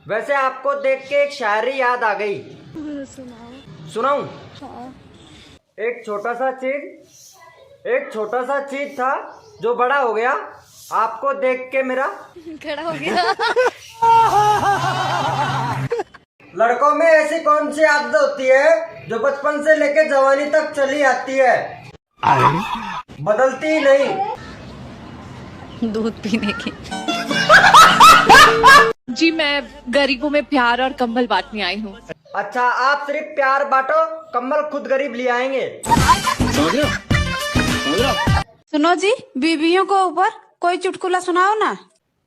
वैसे आपको देख के एक शायरी याद आ गई। सुनाऊं? हाँ। एक छोटा सा चीज था जो बड़ा हो गया आपको देख के मेरा खड़ा हो गया। लड़कों में ऐसी कौन सी आदत होती है जो बचपन से लेकर जवानी तक चली आती है, बदलती ही नहीं? दूध पीने की। जी मैं गरीबों में प्यार और कंबल बांटने आई हूँ। अच्छा, आप सिर्फ प्यार बांटो, कंबल खुद गरीब ले आएंगे। सुनो जी, बीवियों को ऊपर कोई चुटकुला सुनाओ ना।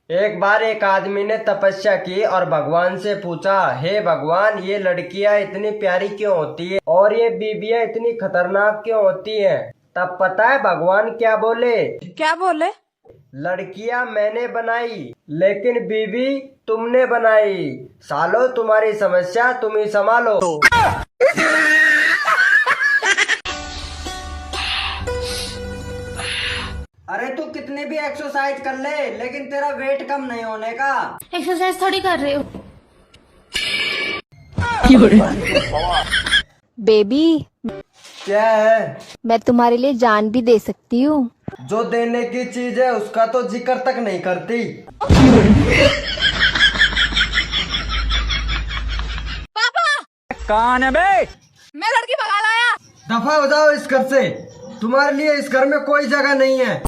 एक बार एक आदमी ने तपस्या की और भगवान से पूछा, हे भगवान, ये लड़कियां इतनी प्यारी क्यों होती है और ये बीवियां इतनी खतरनाक क्यों होती हैं? तब पता है भगवान क्या बोले? क्या बोले? लड़कियां मैंने बनाई लेकिन बीवी तुमने बनाई, सालो तुम्हारी समस्या तुम ही संभालो। अरे तू कितनी भी एक्सरसाइज कर ले लेकिन तेरा वेट कम नहीं होने का। एक्सरसाइज थोड़ी कर रहे हो। बेबी, क्या है? मैं तुम्हारे लिए जान भी दे सकती हूँ। जो देने की चीज है उसका तो जिक्र तक नहीं करती। पापा कौन है बे? मैं लड़की भगा लाया। दफा हो जाओ इस घर से, तुम्हारे लिए इस घर में कोई जगह नहीं है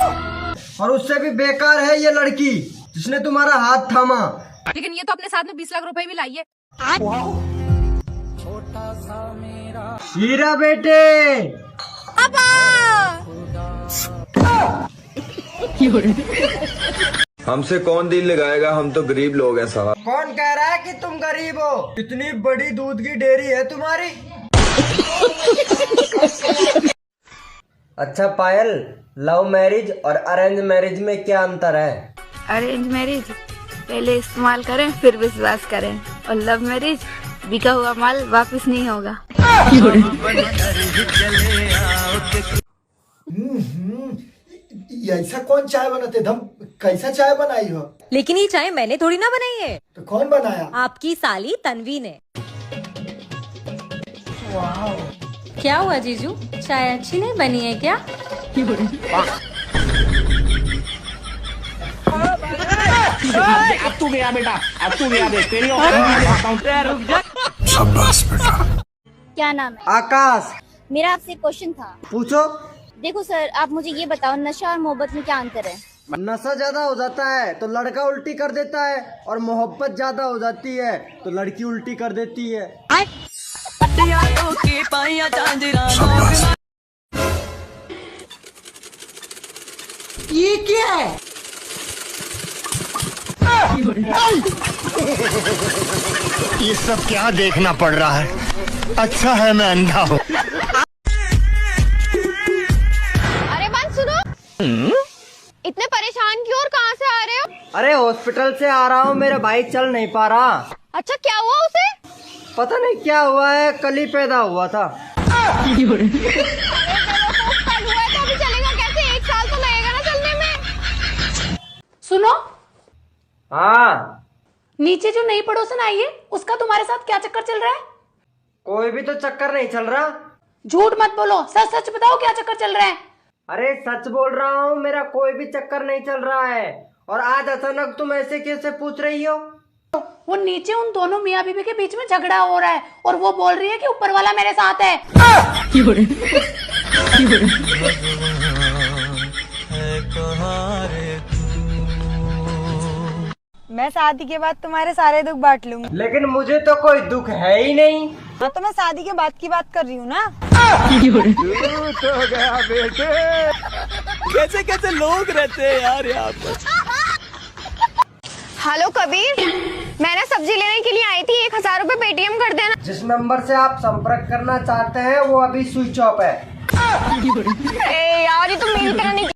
और उससे भी बेकार है ये लड़की जिसने तुम्हारा हाथ थामा। लेकिन ये तो अपने साथ में 20 लाख रुपए भी लाई है। हीरा बेटे। पापा हमसे कौन दिल लगाएगा, हम तो गरीब लोग हैं साहब। कौन कह रहा है कि तुम गरीब हो? इतनी बड़ी दूध की डेयरी है तुम्हारी। अच्छा पायल, लव मैरिज और अरेंज मैरिज में क्या अंतर है? अरेंज मैरिज पहले इस्तेमाल करें फिर विश्वास करें, और लव मैरिज बिका हुआ माल वापस नहीं होगा। ऐसा कौन चाय बनाते धम? कैसा चाय बनाई हो? लेकिन ये चाय मैंने थोड़ी ना बनाई है। तो कौन बनाया? आपकी साली तन्वी ने। क्या हुआ जीजू, चाय अच्छी नहीं बनी है क्या? अब तू गया बेटा, अब तू गया देख तेरी शाबाश बेटा। क्या नाम है? आकाश। मेरा आपसे एक क्वेश्चन था। पूछो। देखो सर, आप मुझे ये बताओ, नशा और मोहब्बत में क्या अंतर है? नशा ज्यादा हो जाता है तो लड़का उल्टी कर देता है और मोहब्बत ज्यादा हो जाती है तो लड़की उल्टी कर देती है। ये क्या है? ये सब क्या देखना पड़ रहा है? अच्छा है मैं अंधा हूँ। अरे बात सुनो, इतने परेशान क्यों और कहाँ से आ रहे हो? अरे हॉस्पिटल से आ रहा हूँ, मेरा भाई चल नहीं पा रहा। अच्छा, क्या हुआ उसे? पता नहीं क्या हुआ है, कल ही पैदा हुआ था। कल हुआ है तो अभी चलेगा कैसे? 1 साल तो लगेगा ना चलने में। सुनो, हाँ, नीचे जो नई पड़ोसन आई है उसका तुम्हारे साथ क्या चक्कर चल रहा है? कोई भी तो चक्कर नहीं चल रहा। झूठ मत बोलो, सच सच बताओ क्या चक्कर चल रहा है। अरे सच बोल रहा हूँ, मेरा कोई भी चक्कर नहीं चल रहा है। और आज अचानक तुम ऐसे कैसे पूछ रही हो? वो नीचे उन दोनों मियाँ बीवी के बीच में झगड़ा हो रहा है और वो बोल रही है कि ऊपर वाला मेरे साथ है। मैं शादी के बाद तुम्हारे सारे दुख बांट लूंगी। लेकिन मुझे तो कोई दुख है ही नहीं। हाँ, तो मैं शादी के बाद की बात कर रही हूँ ना। तो गया बेटे। कैसे कैसे लोग रहते हैं यार यहाँ पर। हेलो कबीर, मैंने सब्जी लेने के लिए आई थी, 1000 रुपए पेटीएम कर देना। जिस नंबर से आप संपर्क करना चाहते हैं वो अभी स्विच ऑफ है। यार ये तो मेरी तरह नहीं।